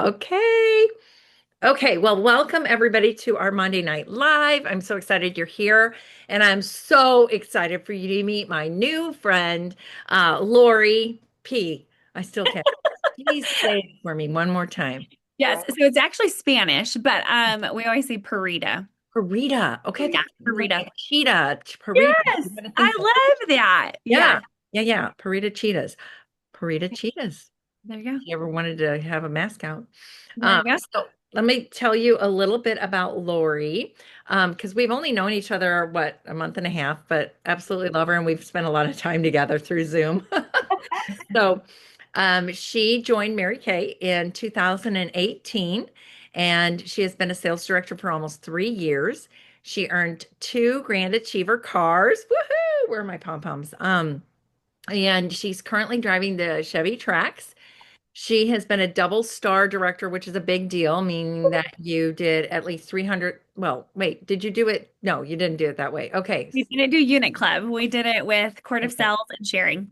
Okay. Okay. Well, welcome everybody to our Monday Night Live. I'm so excited you're here, and I'm so excited for you to meet my new friend, Lori P. I still can't. Please say it for me one more time. Yes, so it's actually Spanish, but we always say burrito. Parita. Okay, I Yeah, thought it was like burrito. a cheetah. Parita. Yes, I'm gonna think I that. love that. Yeah. Yes, Yeah. Parita cheetahs. Parita cheetahs. there you go. If you ever wanted to have a mascot. There you go. So let me tell you a little bit about Lori, because we've only known each other, what, a month and a half, but absolutely love her, and we've spent a lot of time together through Zoom. So she joined Mary Kay in 2018, and she has been a sales director for almost 3 years. She earned two Grand Achiever cars. Woohoo! Where are my pom-poms? And she's currently driving the Chevy Trax. She has been a double star director, which is a big deal, meaning that you did at least 300. Well, wait, did you do it? No, you didn't do it that way. Okay. We didn't do Unit Club. We did it with Court of Okay. Sales and Sharing.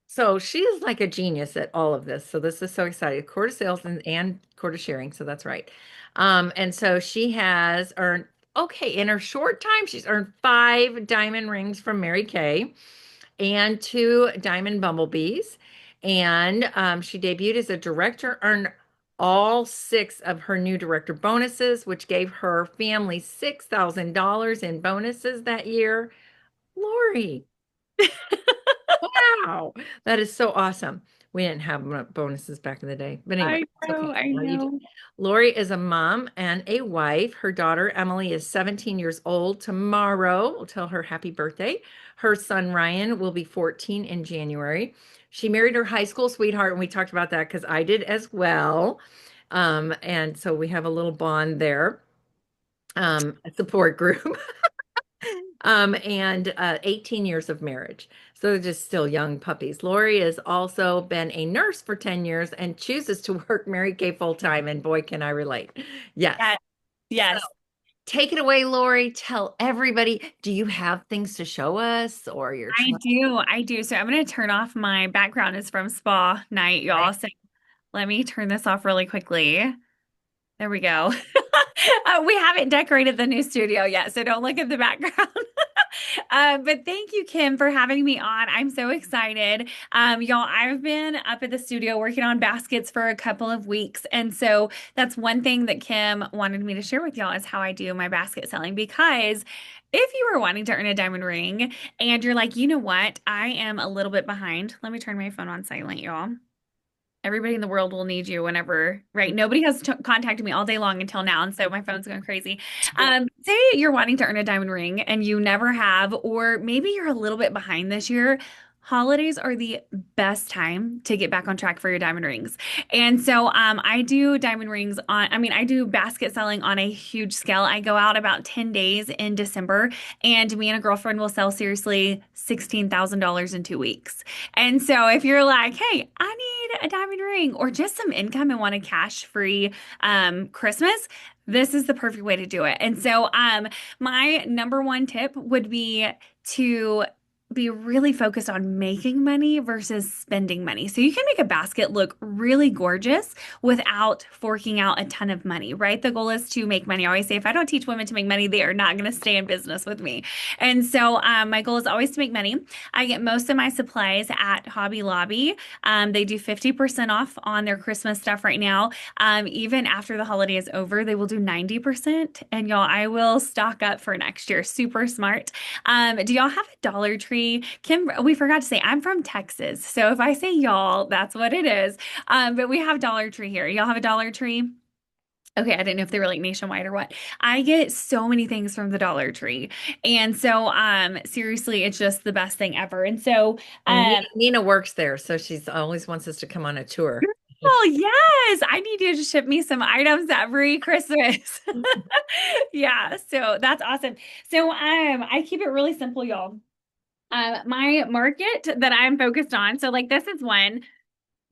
So she is like a genius at all of this. So this is so exciting. Quarter sales and quarter sharing. So that's right. And so she has earned, okay, in her short time, she's earned five diamond rings from Mary Kay and two diamond bumblebees. And she debuted as a director, earned all six of her new director bonuses, which gave her family $6,000 in bonuses that year. Lori, wow, that is so awesome. We didn't have bonuses back in the day, but anyway, I it's know, okay. I Now you do. know. Lori is a mom and a wife. Her daughter Emily is 17 years old tomorrow. We'll tell her happy birthday. Her son Ryan will be 14 in January. She married her high school sweetheart, and we talked about that because I did as well. And so we have a little bond there, a support group. And 18 years of marriage. So they're just still young puppies. Lori has also been a nurse for 10 years and chooses to work Mary Kay full time. And boy, can I relate. Yes. Yes, So yes. take it away, Lori. Tell everybody, do you have things to show us or you're I trying? do. I do. So I'm going to turn off my background is from spa night, y'all. So let me turn this off really quickly. There we go. We haven't decorated the new studio yet, so don't look at the background. But thank you, Kim, for having me on. I'm so excited. Y'all, I've been up at the studio working on baskets for a couple of weeks. And so that's one thing that Kim wanted me to share with y'all is how I do my basket selling. Because if you were wanting to earn a diamond ring and you're like, you know what, I am a little bit behind. Let me turn my phone on silent, y'all. Everybody in the world will need you whenever, right? Nobody has contacted me all day long until now, and so my phone's going crazy. Say you're wanting to earn a diamond ring and you never have, or maybe you're a little bit behind this year. Holidays are the best time to get back on track for your diamond rings. And so I do diamond rings on, I mean, I do basket selling on a huge scale. I go out about 10 days in December, and me and a girlfriend will sell seriously $16,000 in 2 weeks. And so if you're like, hey, I need a diamond ring or just some income and want a cash-free Christmas, this is the perfect way to do it. And so my number one tip would be to be really focused on making money versus spending money. So you can make a basket look really gorgeous without forking out a ton of money, right? The goal is to make money. I always say if I don't teach women to make money, they are not going to stay in business with me. And so my goal is always to make money. I get most of my supplies at Hobby Lobby. They do 50% off on their Christmas stuff right now. Even after the holiday is over, they will do 90%. And y'all, I will stock up for next year. Super smart. Do y'all have a Dollar Tree? Kim, we forgot to say I'm from Texas. So if I say y'all, that's what it is. But we have Dollar Tree here. Y'all have a Dollar Tree? Okay, I didn't know if they were like nationwide or what. I get so many things from the Dollar Tree. And so seriously, it's just the best thing ever. And so And Nina works there, so she's always wants us to come on a tour. oh yes, I need you to ship me some items every Christmas. Yeah, so that's awesome. So I keep it really simple, y'all. My market that I'm focused on, so like this is one.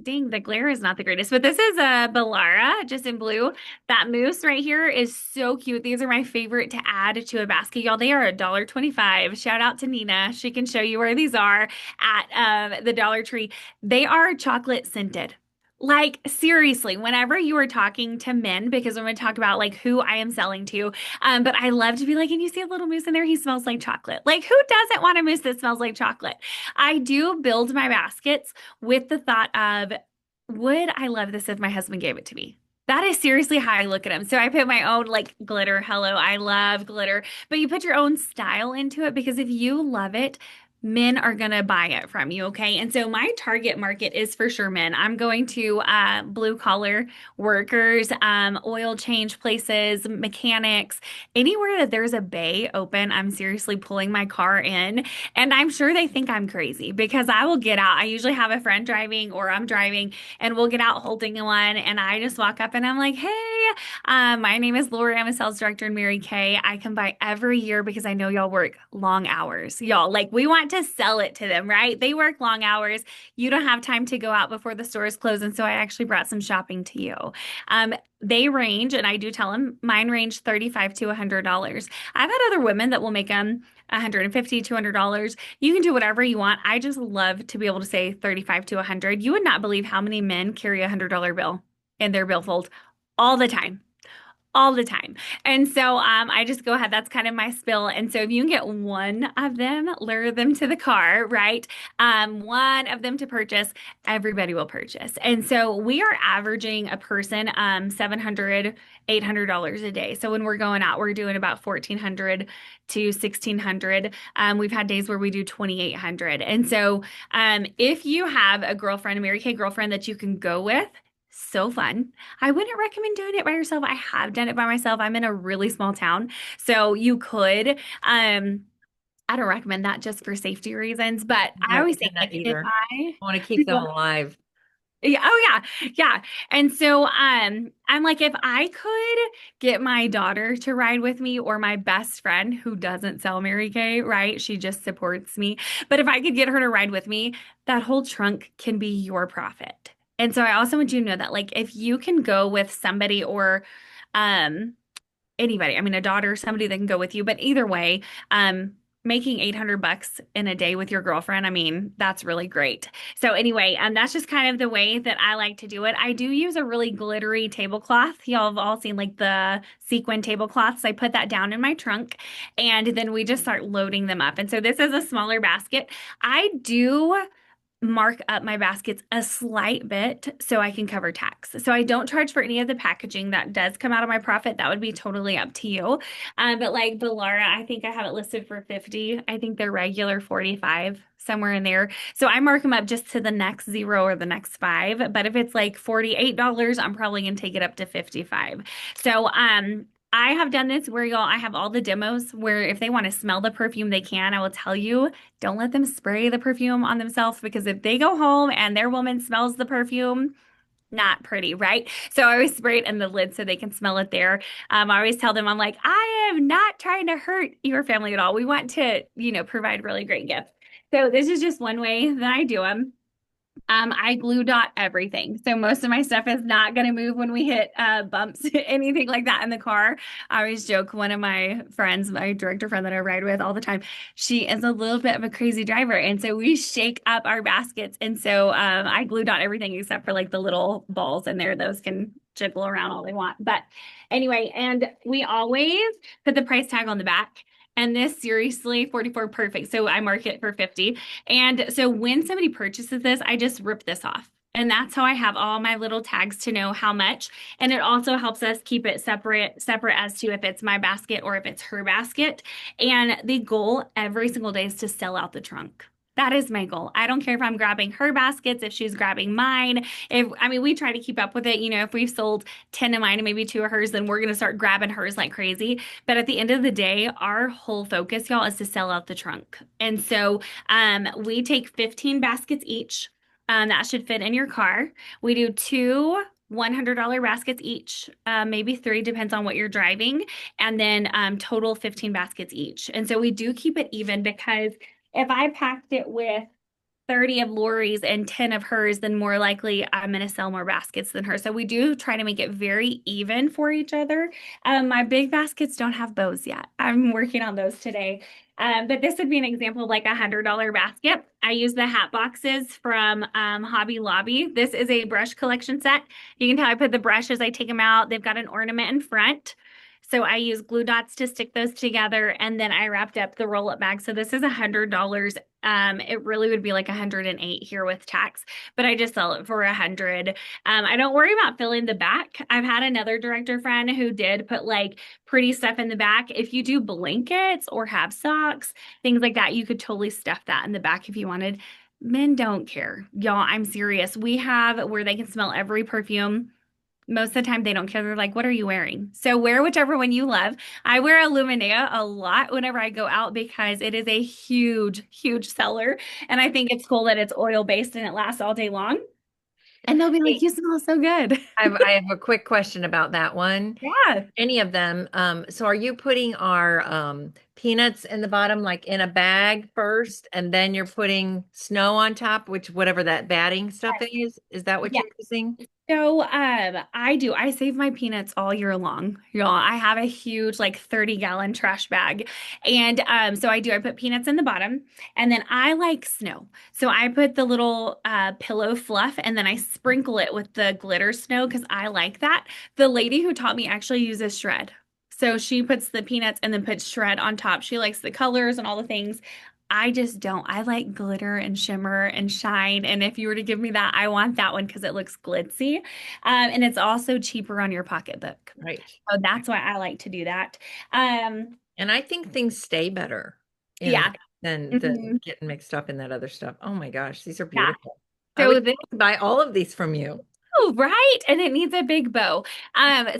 Dang, the glare is not the greatest, but this is a Balara, just in blue. That moose right here is so cute. These are my favorite to add to a basket, y'all. They are $1.25. Shout out to Nina. She can show you where these are at the Dollar Tree. They are chocolate scented. Like, seriously, whenever you are talking to men, because I'm going to talk about like who I am selling to, but I love to be like, and you see a little moose in there, he smells like chocolate. Like, who doesn't want a moose that smells like chocolate? I do build my baskets with the thought of, would I love this if my husband gave it to me? That is seriously how I look at them. So I put my own like glitter. Hello, I love glitter, but you put your own style into it because if you love it, men are going to buy it from you. Okay. And so my target market is for sure men. I'm going to blue collar workers, oil change places, mechanics, anywhere that there's a bay open. I'm seriously pulling my car in. And I'm sure they think I'm crazy because I will get out. I usually have a friend driving or I'm driving and we'll get out holding one. And I just walk up and I'm like, hey, my name is Lori. I'm a sales director in Mary Kay. I come by every year because I know y'all work long hours. Y'all, like, we want to sell it to them, right? They work long hours. You don't have time to go out before the stores close. And so I actually brought some shopping to you. They range, and I do tell them, mine range $35 to $100. I've had other women that will make them $150, $200. You can do whatever you want. I just love to be able to say 35 to 100. You would not believe how many men carry a $100 bill in their billfold all the time. All the time. And so I just go ahead. That's kind of my spill. And so if you can get one of them, lure them to the car, right? One of them to purchase, everybody will purchase. And so we are averaging a person $700, $800 a day. So when we're going out, we're doing about 1,400 to 1,600. We've had days where we do 2,800. And so if you have a girlfriend, a Mary Kay girlfriend that you can go with, so fun. I wouldn't recommend doing it by yourself. I have done it by myself. I'm in a really small town. So you could, I don't recommend that just for safety reasons, but I I always recommend think that like if either. I I want to keep them alive. yeah, oh yeah, yeah. And so I'm like, if I could get my daughter to ride with me or my best friend who doesn't sell Mary Kay, right? She just supports me. But if I could get her to ride with me, that whole trunk can be your profit. And so I also want you to know that like if you can go with somebody or um anybody. I mean, a daughter, somebody that can go with you. But either way, making $800 in a day with your girlfriend, I mean, that's really great. So anyway, that's just kind of the way that I like to do it. I do use a really glittery tablecloth. Y'all have all seen like the sequin tablecloths. I put that down in my trunk and then we just start loading them up. And so this is a smaller basket. I do mark up my baskets a slight bit so I can cover tax. So I don't charge for any of the packaging that does come out of my profit. That would be totally up to you. But like Belara, I think I have it listed for 50. I think they're regular 45, somewhere in there. So I mark them up just to the next zero or the next five. But if it's like $48, I'm probably gonna take it up to 55. So I have done this where y'all, I have all the demos where if they want to smell the perfume, they can. I will tell you, don't let them spray the perfume on themselves because if they go home and their woman smells the perfume, not pretty, right? So I always spray it in the lid so they can smell it there. I always tell them, I'm like, I am not trying to hurt your family at all. We want to, provide really great gifts. So this is just one way that I do them. I glue dot everything. So most of my stuff is not going to move when we hit bumps, anything like that in the car. I always joke, one of my friends, my director friend that I ride with all the time, she is a little bit of a crazy driver. And so we shake up our baskets. And so I glue dot everything except for like the little balls in there. Those can jiggle around all they want. But anyway, and we always put the price tag on the back. And this seriously, 44 perfect. So I mark it for 50. And so when somebody purchases this, I just rip this off. And that's how I have all my little tags to know how much. And it also helps us keep it separate as to if it's my basket or if it's her basket. And the goal every single day is to sell out the trunk. That is my goal. I don't care if I'm grabbing her baskets, if she's grabbing mine. We try to keep up with it. If we've sold 10 of mine and maybe 2 of hers, then we're going to start grabbing hers like crazy. But at the end of the day, our whole focus, y'all, is to sell out the trunk. And so we take 15 baskets each. That should fit in your car. We do 2 $100 baskets each, maybe 3, depends on what you're driving, and then total 15 baskets each. And so we do keep it even because if I packed it with 30 of Lori's and 10 of hers, then more likely I'm going to sell more baskets than her. So we do try to make it very even for each other. My big baskets don't have bows yet. I'm working on those today. But this would be an example of like $100 basket. I use the hat boxes from Hobby Lobby. This is a brush collection set. You can tell I put the brushes, I take them out. They've got an ornament in front. So I use glue dots to stick those together, and then I wrapped up the roll-up bag. So this is $100. It really would be like 108 here with tax, but I just sell it for 100. I don't worry about filling the back. I've had another director friend who did put like pretty stuff in the back. If you do blankets or have socks, things like that, you could totally stuff that in the back if you wanted. Men don't care. Y'all, I'm serious. We have where they can smell every perfume. Most of the time they don't care. They're like, what are you wearing? So wear whichever one you love. I wear a Luminea a lot whenever I go out because it is a huge, huge seller. And I think it's cool that it's oil based and it lasts all day long. And they'll be like, Hey, you smell so good. I have a quick question about that one. Yeah. Any of them. So are you putting our peanuts in the bottom, like in a bag first, and then you're putting snow on top, which whatever that batting stuff is? Is that what Yeah. you're using? So, I do. I save my peanuts all year long. Y'all, I have a huge, like 30-gallon trash bag. And so I do. I put peanuts in the bottom, and then I like snow. So I put the little pillow fluff, and then I sprinkle it with the glitter snow because I like that. The lady who taught me actually uses shred. So she puts the peanuts and then puts shred on top. She likes the colors and all the things. I just don't. I like glitter and shimmer and shine. And if you were to give me that, I want that one because it looks glitzy. And it's also cheaper on your pocketbook. Right. So that's why I like to do that. Um, And I think things stay better in yeah. that than Mhm. getting mixed up in that other stuff. Oh my gosh, these are Yeah. beautiful. I would So this buy all of these from you. Oh, right. And it needs a big bow.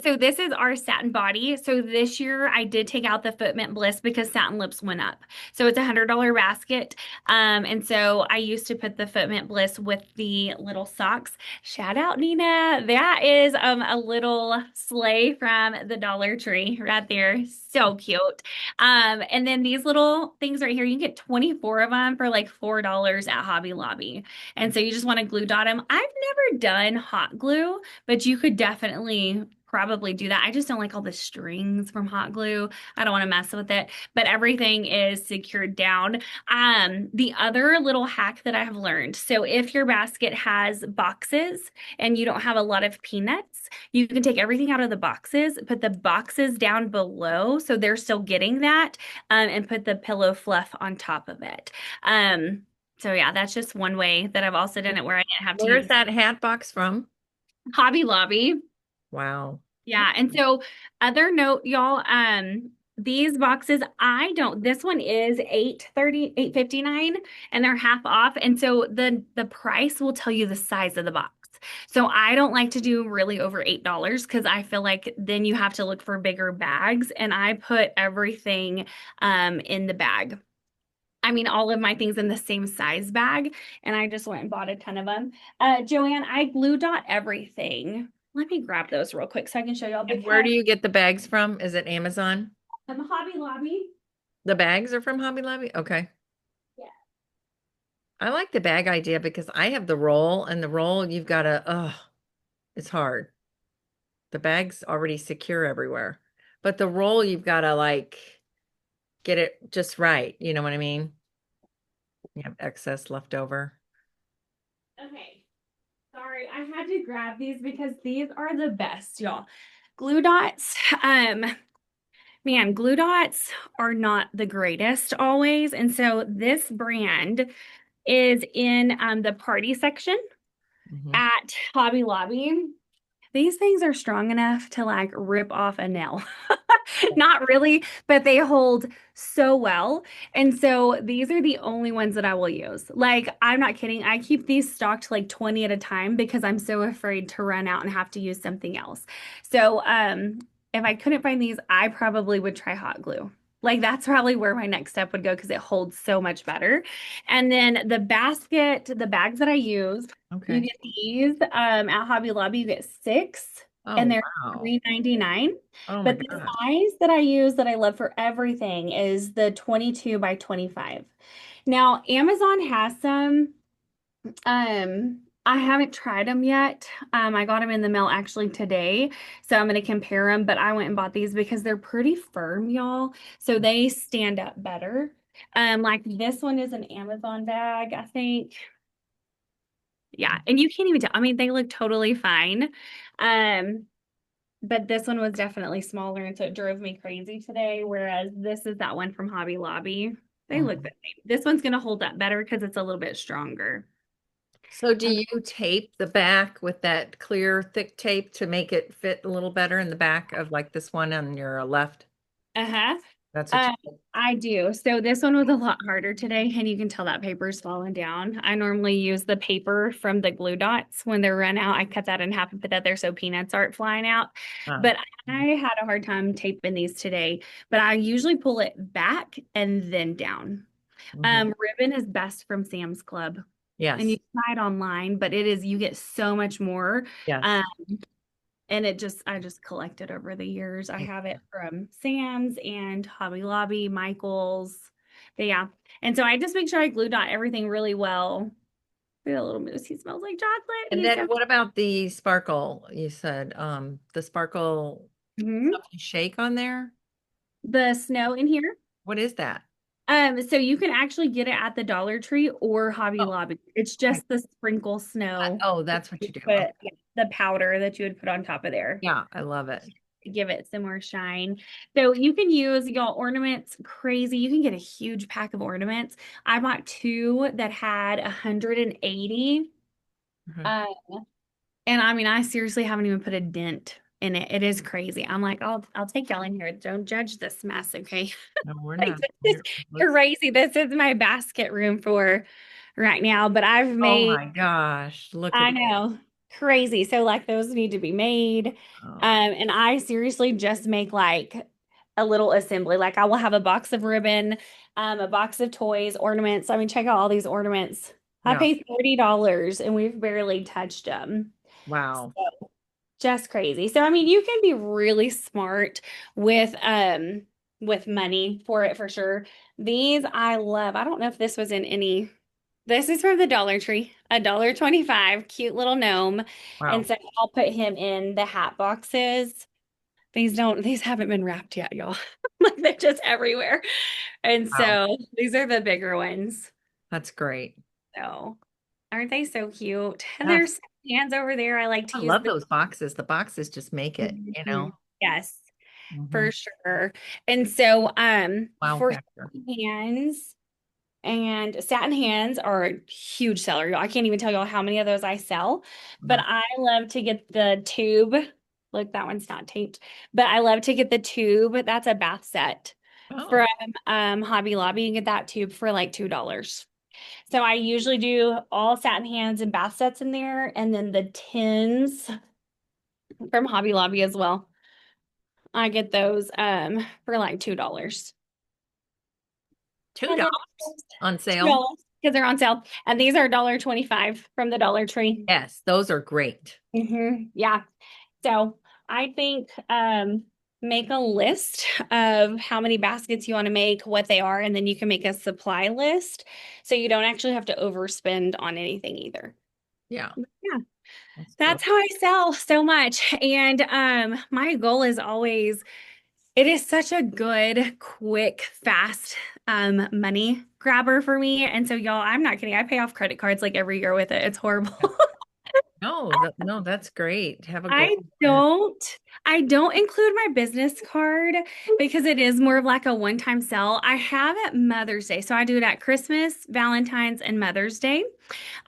So this is our satin body. So this year I did take out the Foot Mint Bliss because satin lips went up. So it's $100 basket. And so I used to put the Foot Mint Bliss with the little socks. Shout out, Nina. That is a little sleigh from the Dollar Tree right there. So cute. And then these little things right here, you can get 24 of them for like $4 at Hobby Lobby. And so you just want to glue dot them. I've never done hot glue, but you could definitely probably do that. I just don't like all the strings from hot glue. I don't want to mess with it, but everything is secured down. The other little hack that I have learned. So if your basket has boxes and you don't have a lot of peanuts, you can take everything out of the boxes, put the boxes down below so they're still getting that, and put the pillow fluff on top of it. So yeah, that's just one way that I've also done it where I didn't have to Where's use that hat box from? Hobby Lobby. Wow. Yeah, and so other note, y'all, these boxes, I don't, this one is 859 and they're half off. And so the price will tell you the size of the box. So I don't like to do really over $8 because I feel like then you have to look for bigger bags and I put everything in the bag. I mean, all of my things in the same size bag, and I just went and bought a ton of them. Joanne, I glue dot everything. Let me grab those real quick so I can show y'all And where because do you get the bags from? Is it Amazon? Hobby Lobby. The bags are from Hobby Lobby? Okay. Yeah. I like the bag idea because I have the roll and the roll you've got to, it's hard. The bag's already secure everywhere. But the roll you've got to like get it just right. You know what I mean? You have excess left over. Okay. Sorry, I had to grab these because these are the best, y'all. Glue dots. Man, glue dots are not the greatest always. And so this brand is in the party section Mhm. at Hobby Lobby. These things are strong enough to like rip off a nail. Not really, but they hold so well. And so these are the only ones that I will use. Like, I'm not kidding. I keep these stocked like 20 at a time because I'm so afraid to run out and have to use something else. So, if I couldn't find these, I probably would try hot glue. Like that's probably where my next step would go because it holds so much better. And then the basket, the bags that I use, you Okay. get these at Hobby Lobby, you get six and Oh, they're wow. $3.99. Oh my But the gosh. size that I use that I love for everything is the 22 by 25. Now, Amazon has some. I haven't tried them yet. I got them in the mail actually today, so I'm going to compare them. But I went and bought these because they're pretty firm, y'all. So they stand up better. Like this one is an Amazon bag, I think. Yeah, and you can't even tell. I mean, they look totally fine. Um, but this one was definitely smaller, and so it drove me crazy today. Whereas this is that one from Hobby Lobby. They look the Mhm. same. This one's gonna hold up better because it's a little bit stronger. So do Um, you tape the back with that clear, thick tape to make it fit a little better in the back of like this one on your left? uh-huh. That's what you Um, do. I do. So this one was a lot harder today, and you can tell that paper's falling down. I normally use the paper from the glue dots when they're run out. I cut that in half and put that there so peanuts aren't flying out. Ah. But I had a hard time taping these today, but I usually pull it back and then down. Mhm. Ribbon is best from Sam's Club, and you Yes. can buy it online, but it is, you get so much more. Yes. Um, and I just collected over the years. I have it from Sam's and Hobby Lobby, Michael's. But yeah. And so I just make sure I glue dot everything really well. Look at that little moose. He smells like chocolate. And He's then so what about the sparkle? You said the sparkle Mhm. stuff you shake on there? The snow in here. What is that? So you can actually get it at the Dollar Tree or Hobby Oh, Lobby. It's okay. just the sprinkle snow. Oh, that's what You you do. put Okay. yeah, the powder that you would put on top of there Yeah, I love it. to give it some more shine. So you can use y'all ornaments crazy. You can get a huge pack of ornaments. I bought two that had 180. Mhm. Uh, and I mean, I seriously haven't even put a dent in it. It is crazy. I'm like, I'll take y'all in here. Don't judge this mess, okay? No, we're Like not. this is Let's. crazy. This is my basket room for right now, but I've Oh made, my gosh, look at I that. know, crazy. So like those need to be made. Oh, And I seriously just make like a little assembly. Like I will have a box of ribbon, a box of toys, ornaments. I mean, check out all these ornaments. I yeah. paid $30 and we've barely touched them. Wow. Just crazy. So I mean, you can be really smart with money for it for sure. These I love. I don't know if this was in any. This is from the Dollar Tree, a dollar 25, cute little gnome. And Wow. so I'll put him in the hat boxes. These haven't been wrapped yet, y'all. Like they're just everywhere. And Wow. so these are the bigger ones. That's great. So aren't they so cute? And Yes. there's hands over there. I like to I use love the those boxes. The boxes just make it, you Mhm. know. Yes, Hmm. for sure. And so Wow for factor. hands and satin hands are a huge seller. Y'all. I can't even tell y'all how many of those I sell, but Uh-huh. I love to get the tube. Look, that one's not taped, but I love to get the tube. That's a bath set Oh, from Hobby Lobby. You can get that tube for like $2. So I usually do all satin hands and bath sets in there, and then the tins from Hobby Lobby as well. I get those for like $2. $2 on sale. $2 because they're on sale. And these are $1.25 from the Dollar Tree. Yes, those are great. Yeah. So I think make a list of how many baskets you want to make, what they are, and then you can make a supply list so you don't actually have to overspend on anything either. Yeah, Yeah. that's good. That's how I sell so much. And my goal is always it is such a good, quick, fast money grabber for me. And so y'all, I'm not kidding. I pay off credit cards like every year with it. It's horrible. No, no, that's great. Have a I goal. don't I don't include my business card because it is more of like a one-time sell. I have at Mother's Day. So I do it at Christmas, Valentine's, and Mother's Day.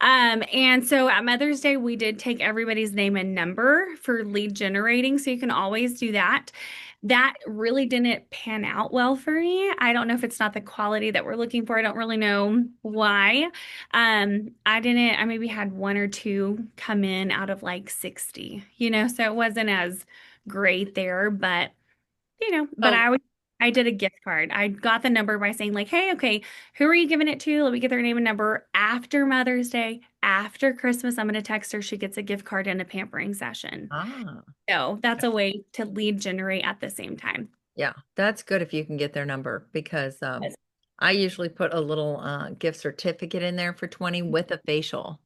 And so at Mother's Day, we did take everybody's name and number for lead generating. So you can always do that. That really didn't pan out well for me. I don't know if it's not the quality that we're looking for. I don't really know why. I maybe had one or two come in out of like 60, so it wasn't as great there, but but So, I did a gift card. I got the number by saying like, "Hey, okay, who are you giving it to? Let me get their name and number after Mother's Day, after Christmas. I'm going to text her. She gets a gift card and a pampering session." ah, So that's a way to lead generate at the same time. yeah, that's good if you can get their number because Yes. I usually put a little gift certificate in there for 20 with a facial,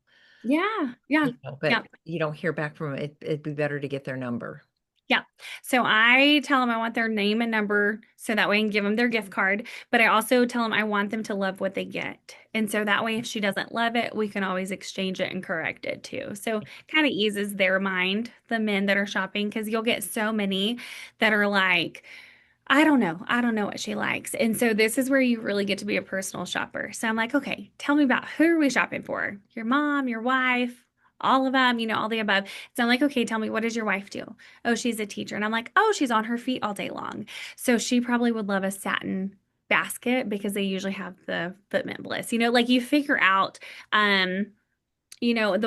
Yeah, yeah, but yeah. you don't hear back from them. It'd be better to get their number. Yeah. So I tell them I want their name and number so that way I can give them their gift card. But I also tell them I want them to love what they get. And so that way, if she doesn't love it, we can always exchange it and correct it too. So kind of eases their mind, the men that are shopping, because you'll get so many that are like, I don't know. I don't know what she likes. And so this is where you really get to be a personal shopper. So I'm like, okay, tell me about who are we shopping for? Your mom, your wife, all of them, all the above. So I'm like, okay, tell me, what does your wife do? Oh, she's a teacher. And I'm like, oh, she's on her feet all day long. So she probably would love a satin basket because they usually have the Footman Bliss. Like you figure out the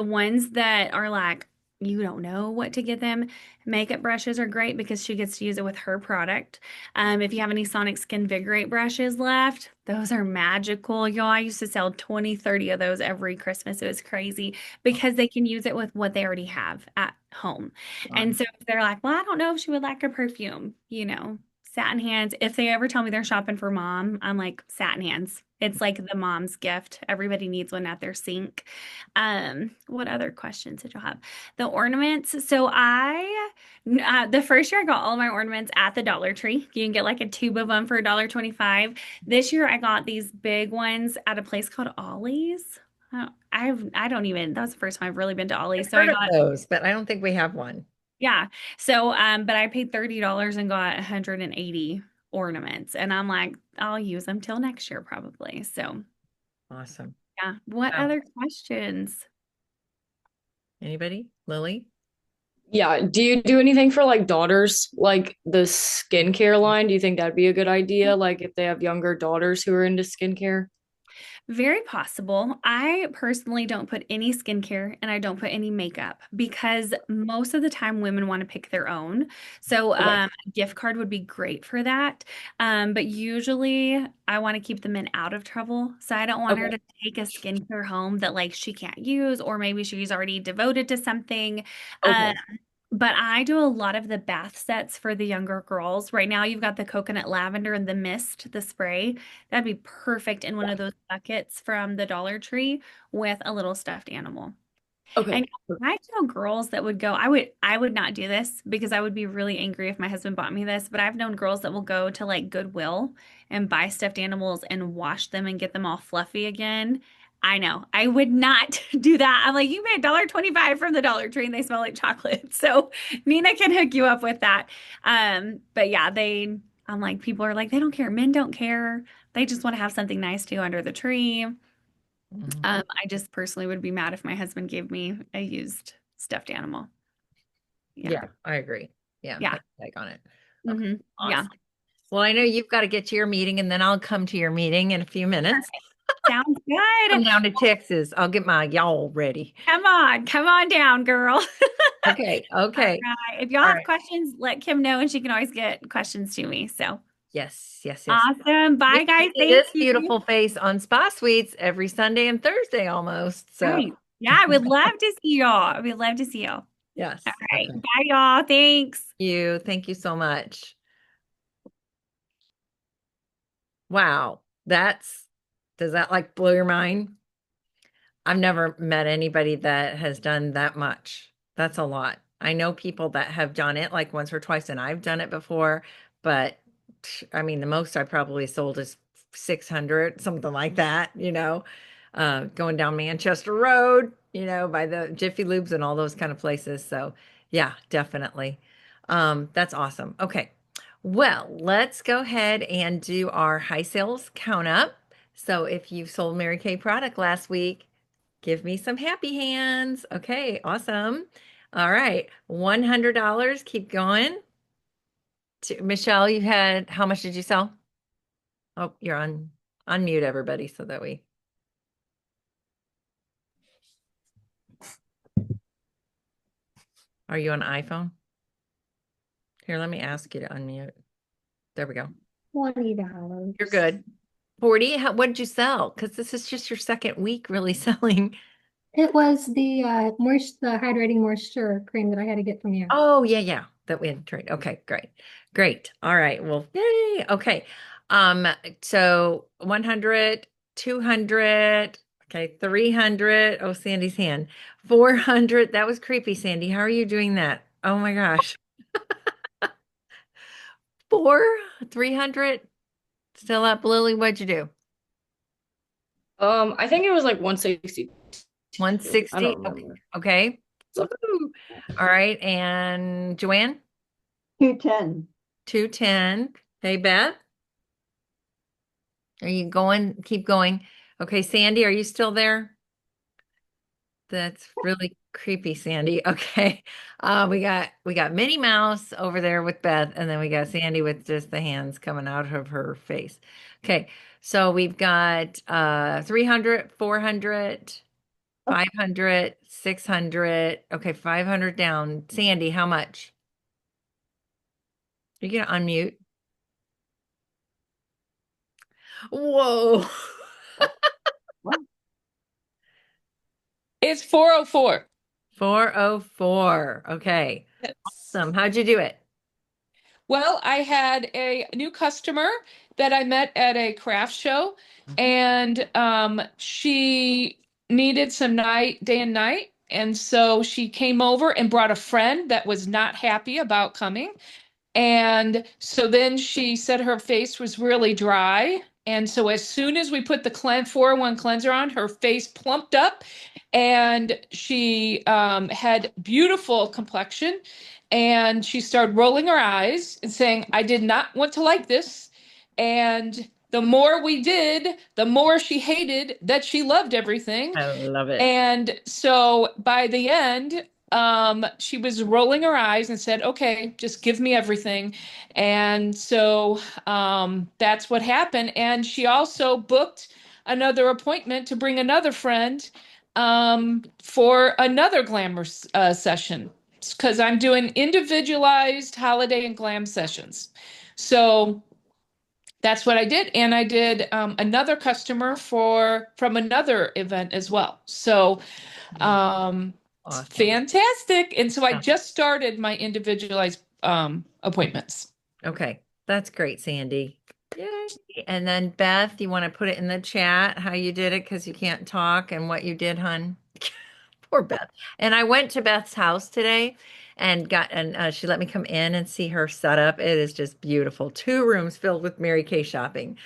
ones that are like, you don't know what to get them. Makeup brushes are great because she gets to use it with her product. If you have any Sonic Skin Vigorate brushes left, those are magical. Y'all, I used to sell 20, 30 of those every Christmas. It was crazy because they can use it with what they already have at home. And Fun. so if they're like, well, I don't know if she would like a perfume, satin hands. If they ever tell me they're shopping for mom, I'm like, satin hands. It's like the mom's gift. Everybody needs one at their sink. What other questions did you have? The ornaments. So the first year I got all my ornaments at the Dollar Tree. You can get like a tube of them for $1.25. This year I got these big ones at a place called Ollie's. I don't even, that was the first time I've really been to I've Ollie's. So I heard of got, those, but I don't think we have one. yeah. So, but I paid $30 and got 180 ornaments. And I'm like, I'll use them till next year probably. So, Awesome. yeah. What Wow. other questions? Anybody? Lily? Yeah. Do you do anything for like daughters, like the skincare line? Do you think that'd be a good idea? Like if they have younger daughters who are into skincare? Very possible. I personally don't put any skincare and I don't put any makeup because most of the time women want to pick their own. So, Okay. a gift card would be great for that. But usually I want to keep the men out of trouble. So I don't want her Okay. to take a skincare home that like she can't use, or maybe she's already devoted to something. Um, Okay. but I do a lot of the bath sets for the younger girls. Right now, you've got the coconut lavender and the mist, the spray. That'd be perfect in one of those buckets from the Dollar Tree with a little stuffed animal. Okay. And I tell girls that would go, I would not do this because I would be really angry if my husband bought me this, but I've known girls that will go to like Goodwill and buy stuffed animals and wash them and get them all fluffy again. I know. I would not do that. I'm like, you made $1.25 from the Dollar Tree and they smell like chocolate. So Nina can hook you up with that. But yeah, I'm like, people are like, they don't care. Men don't care. They just want to have something nice to under the tree. Mhm. I just personally would be mad if my husband gave me a used stuffed animal. Yeah. Yeah, I agree. Yeah, Yeah. that's take on it. Okay, Yeah. awesome. Well, I know you've got to get to your meeting and then I'll come to your meeting in a few minutes. Perfect. Sounds Come good. down to Texas. I'll get my y'all ready. Come on. Come on down, girl. Okay, All okay. right. If y'all All have right. questions, let Kim know and she can always get questions to me. So Yes, yes, yes. awesome. You Bye, can guys. see Thank this you. beautiful face on Spa Suites every Sunday and Thursday almost. So, Right. Yeah, I would love to see y'all. I would love to see y'all. All yes. right. Okay. Bye, y'all. Thanks. Thank you so much. Wow. Does that like blow your mind? I've never met anybody that has done that much. That's a lot. I know people that have done it like once or twice, and I've done it before, but I mean, the most I probably sold is 600, something like that, going down Manchester Road, by the Jiffy Lubes and all those kind of places. So, yeah, definitely. That's awesome. Okay. Well, let's go ahead and do our high sales count up. So, if you've sold Mary Kay product last week, give me some happy hands. Okay, awesome. All right, $100. Keep going. Michelle, you had, how much did you sell? Oh, you're on unmute everybody so that we, are you on iPhone? Here, let me ask you to unmute. There we go. $20. You're good. 40, what did you sell? Because this is just your second week really selling. It was the hydrating moisture cream that I had to get from you. Oh, yeah, yeah, that we had to trade. Okay, great. Great. All right. Well, yay. Okay. Um, so 100, 200, okay, 300. Oh, Sandy's hand. 400. That was creepy, Sandy. How are you doing that? Oh my gosh. 404, 300. Still up, Lily. What'd you do? I think it was like 160. I 160. don't Okay. remember. Okay. Something. Woo. All right. And Joanne? 210. 210. Hey, Beth, are you going? Keep going. Okay, Sandy, are you still there? That's really creepy, Sandy. Okay. We got Minnie Mouse over there with Beth, and then we got Sandy with just the hands coming out of her face. Okay. So we've got 300, 400, 500, 600. Okay, 500 down. Sandy, how much? You're gonna unmute. Whoa. It's 404. 404. Okay. Awesome. How'd you do it? Well, I had a new customer that I met at a craft show, and she needed some day and night. And so she came over and brought a friend that was not happy about coming. And so then she said her face was really dry. And so as soon as we put the 401 cleanser on, her face plumped up and she had beautiful complexion. And she started rolling her eyes and saying, I did not want to like this. And the more we did, the more she hated that she loved everything. I love it. And so by the end, she was rolling her eyes and said, okay, just give me everything. And so that's what happened. And she also booked another appointment to bring another friend for another glamour session because I'm doing individualized holiday and glam sessions. So that's what I did. And I did another customer from another event as well. So Awesome. fantastic. And so I Yeah. just started my individualized appointments. Okay. That's great, Sandy. Yay. And then Beth, you want to put it in the chat how you did it because you can't talk and what you did, hun? Poor Beth. And I went to Beth's house today and she let me come in and see her setup. It is just beautiful. 2 rooms filled with Mary Kay shopping.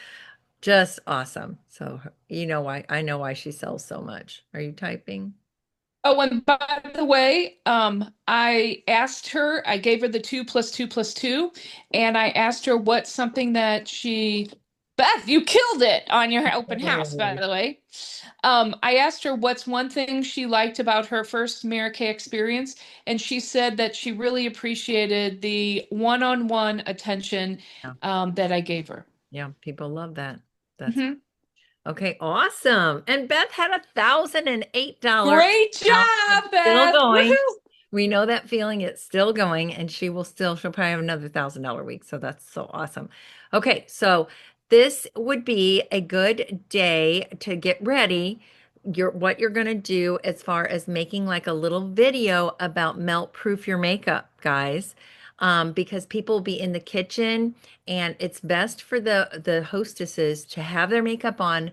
Just awesome. So you know why I know why she sells so much. Are you typing? Oh, and by the way, I asked her, I gave her the 2 + 2 + 2, and I asked her what's something that Beth, you killed it on your open house, by the way. I asked her what's one thing she liked about her first Mary Kay experience, and she said that she really appreciated the one-on-one attention that I gave her. Yeah, people love that. That's Mhm. okay, awesome. And Beth had $1,008. Great job, Still Beth. going. Woohoo! We know that feeling. It's still going, and she'll probably have another $1,000 week. So that's so awesome. Okay, so this would be a good day to get ready. What you're going to do as far as making like a little video about melt proof your makeup, guys. Because people will be in the kitchen, and it's best for the hostesses to have their makeup on,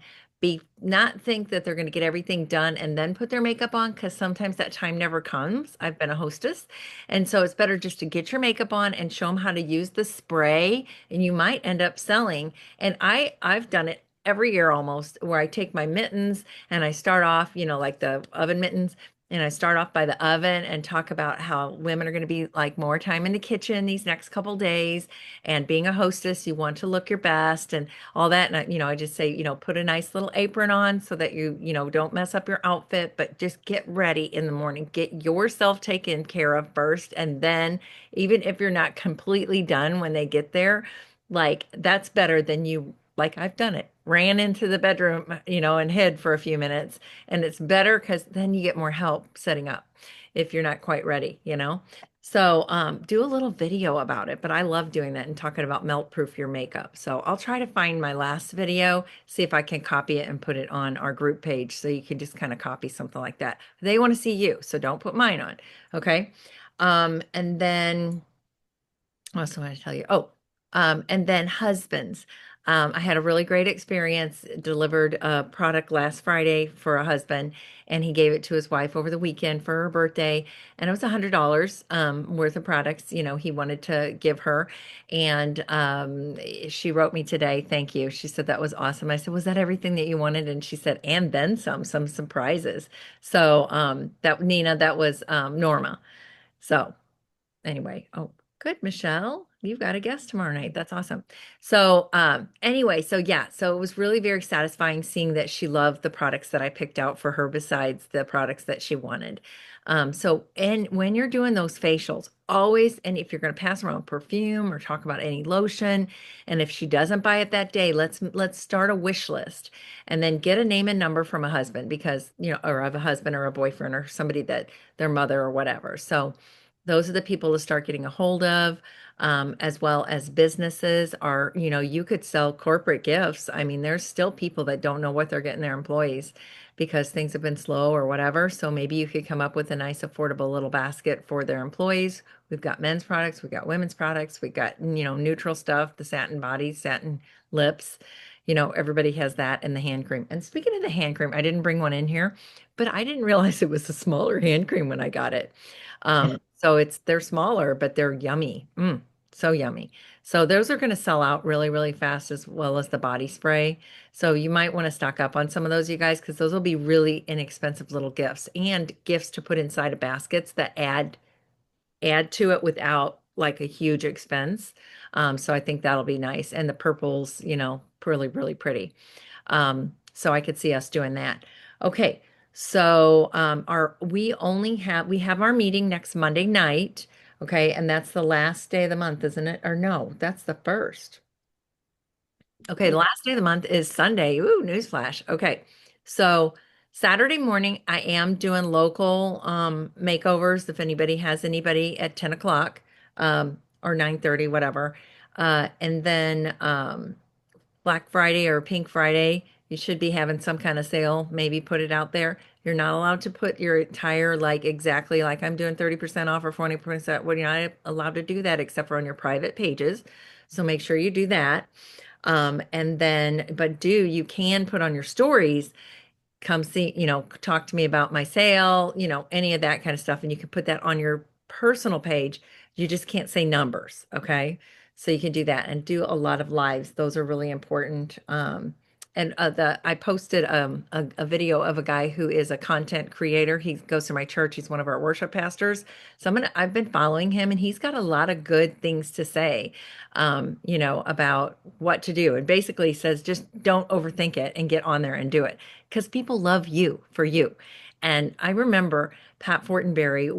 not think that they're going to get everything done and then put their makeup on, because sometimes that time never comes. I've been a hostess, and so it's better just to get your makeup on and show them how to use the spray, and you might end up selling. And I've done it every year almost, where I take my mittens and I start off, like the oven mittens, and I start off by the oven and talk about how women are going to be like more time in the kitchen these next couple days. And being a hostess, you want to look your best and all that. And I just say, put a nice little apron on so that you don't mess up your outfit, but just get ready in the morning. Get yourself taken care of first. And then even if you're not completely done when they get there, like that's better than like I've done it, ran into the bedroom, and hid for a few minutes. And it's better because then you get more help setting up if you're not quite ready. So do a little video about it. But I love doing that and talking about melt proof your makeup. So I'll try to find my last video, see if I can copy it and put it on our group page so you can just kind of copy something like that. They want to see you, so don't put mine on. Okay. And then what else do I want to tell you? Oh, and then husbands. I had a really great experience. Delivered a product last Friday for a husband, and he gave it to his wife over the weekend for her birthday. And it was $100 worth of products, he wanted to give her. And she wrote me today, thank you. She said that was awesome. I said, was that everything that you wanted? And she said, and then some surprises. So that Nina, that was Norma. So anyway, oh, good, Michelle. You've got a guest tomorrow night. That's awesome. So, anyway, so yeah, so it was really very satisfying seeing that she loved the products that I picked out for her besides the products that she wanted. And when you're doing those facials, always, and if you're going to pass around perfume or talk about any lotion, and if she doesn't buy it that day, let's start a wish list and then get a name and number from a husband because, or of a husband or a boyfriend or somebody that their mother or whatever. So, those are the people to start getting a hold of, as well as businesses are, you could sell corporate gifts. I mean, there's still people that don't know what they're getting their employees because things have been slow or whatever. So maybe you could come up with a nice, affordable little basket for their employees. We've got men's products, we've got women's products, we've got, neutral stuff, the satin bodies, satin lips. Everybody has that and the hand cream. And speaking of the hand cream, I didn't bring one in here, but I didn't realize it was a smaller hand cream when I got it. So they're smaller, but they're yummy. So yummy. So those are going to sell out really, really fast as well as the body spray. So you might want to stock up on some of those, you guys, because those will be really inexpensive little gifts and gifts to put inside of baskets that add to it without like a huge expense. So I think that'll be nice. And the purples, really, really pretty. So I could see us doing that. Okay. So we have our meeting next Monday night. Okay. And that's the last day of the month, isn't it? Or no, that's the first. Okay, the last day of the month is Sunday. Ooh, newsflash. Okay. So Saturday morning, I am doing local makeovers if anybody has anybody at 10 o'clock or 9:30, whatever. And then Black Friday or Pink Friday, you should be having some kind of sale. Maybe put it out there. You're not allowed to put your entire like exactly like I'm doing 30% off or 40%. Well, you're not allowed to do that except for on your private pages. So make sure you do that. And then, but you can put on your stories, come see, talk to me about my sale, any of that kind of stuff. And you can put that on your personal page. You just can't say numbers. Okay. So you can do that and do a lot of lives. Those are really important. And I posted a video of a guy who is a content creator. He goes to my church. He's one of our worship pastors. So I've been following him and he's got a lot of good things to say, about what to do. And basically says, just don't overthink it and get on there and do it because people love you for you. And I remember Pat Fortenberry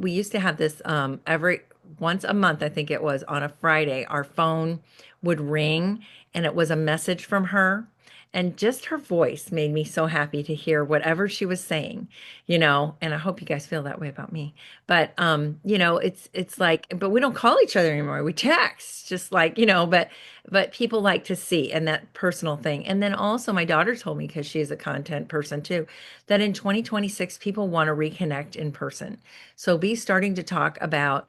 we used to have this every once a month, I think it was on a Friday, our phone would ring and it was a message from her. And just her voice made me so happy to hear whatever she was saying, and I hope you guys feel that way about me. But it's like, but we don't call each other anymore. We text, just like, but people like to see and that personal thing. And then also my daughter told me, because she's a content person too, that in 2026 people want to reconnect in person. So be starting to talk about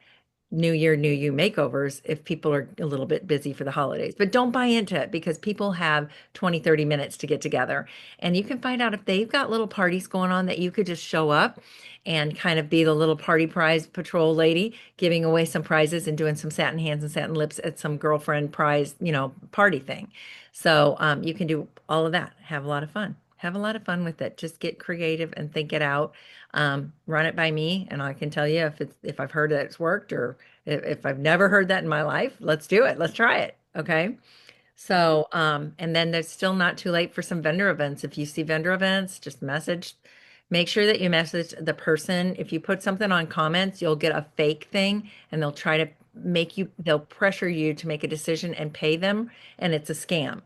New Year, New You makeovers if people are a little bit busy for the holidays. But don't buy into it because people have 20, 30 minutes to get together. And you can find out if they've got little parties going on that you could just show up and kind of be the little party prize patrol lady, giving away some prizes and doing some satin hands and satin lips at some girlfriend prize, party thing. So you can do all of that. Have a lot of fun. Have a lot of fun with it. Just get creative and think it out. Run it by me, and I can tell you if I've heard that it's worked or if I've never heard that in my life. Let's do it. Let's try it. Okay. So, and then there's still not too late for some vendor events. If you see vendor events, just make sure that you message the person. If you put something on comments, you'll get a fake thing and they'll try to they'll pressure you to make a decision and pay them, and it's a scam.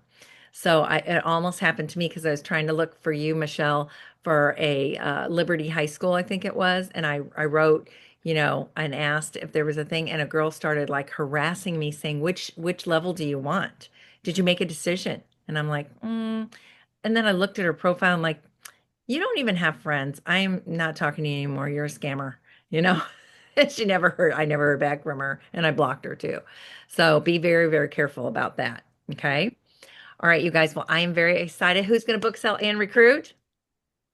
So it almost happened to me because I was trying to look for you, Michelle, for a Liberty High School, I think it was. And I wrote, and asked if there was a thing. And a girl started like harassing me saying, which level do you want? Did you make a decision? And I'm like, And then I looked at her profile. I'm like, you don't even have friends. I'm not talking to you anymore. You're a scammer, you know? And I never heard back from her and I blocked her too. So be very, very careful about that. Okay. All right, you guys. Well, I am very excited. Who's going to book, sell, and recruit?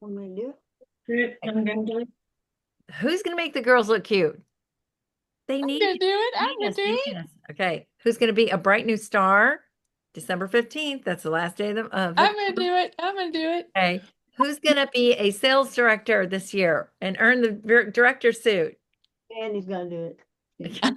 I'm gonna do Who's going to make the girls look cute? They I'm need gonna you. do it. I'm Need gonna us, do need it. us. Okay. Who's going to be a bright new star? December 15th. That's the last day of I'm gonna it. do it. I'm gonna do it. Okay. Who's going to be a sales director this year and earn the director suit? Andy's gonna do it. I'm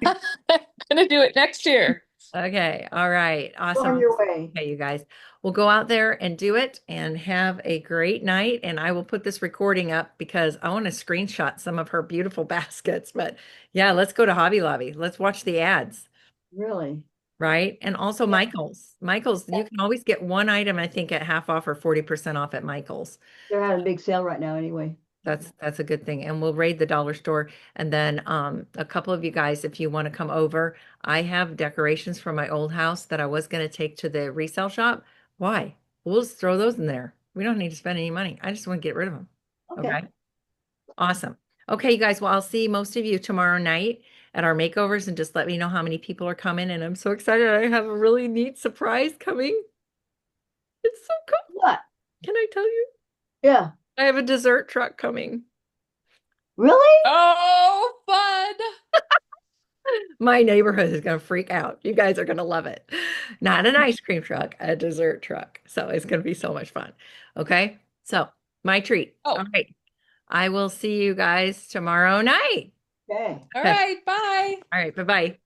gonna do it next year. Okay. All right. On Awesome. your way. Okay, you guys. We'll go out there and do it and have a great night. And I will put this recording up because I want to screenshot some of her beautiful baskets. But yeah, let's go to Hobby Lobby. Let's watch the ads, Really? right? And also Michael's. Michael's, you can always get one item, I think, at half off or 40% off at Michael's. They're having a big sale right now anyway. That's a good thing. And we'll raid the dollar store. And then a couple of you guys, if you want to come over, I have decorations from my old house that I was going to take to the resale shop. Why? We'll just throw those in there. We don't need to spend any money. I just want to get rid of them. Okay. Okay. Awesome. Okay, you guys. Well, I'll see most of you tomorrow night at our makeovers and just let me know how many people are coming. And I'm so excited. I have a really neat surprise coming. It's so cool. What? Can I tell you? Yeah. I have a dessert truck coming. Really? Oh, fun. My neighborhood is going to freak out. You guys are going to love it. Not an ice cream truck, a dessert truck. So it's going to be so much fun. Okay. So my treat. Oh. All right. I will see you guys tomorrow night. Okay. All Okay. right. Bye. All right. Bye-bye.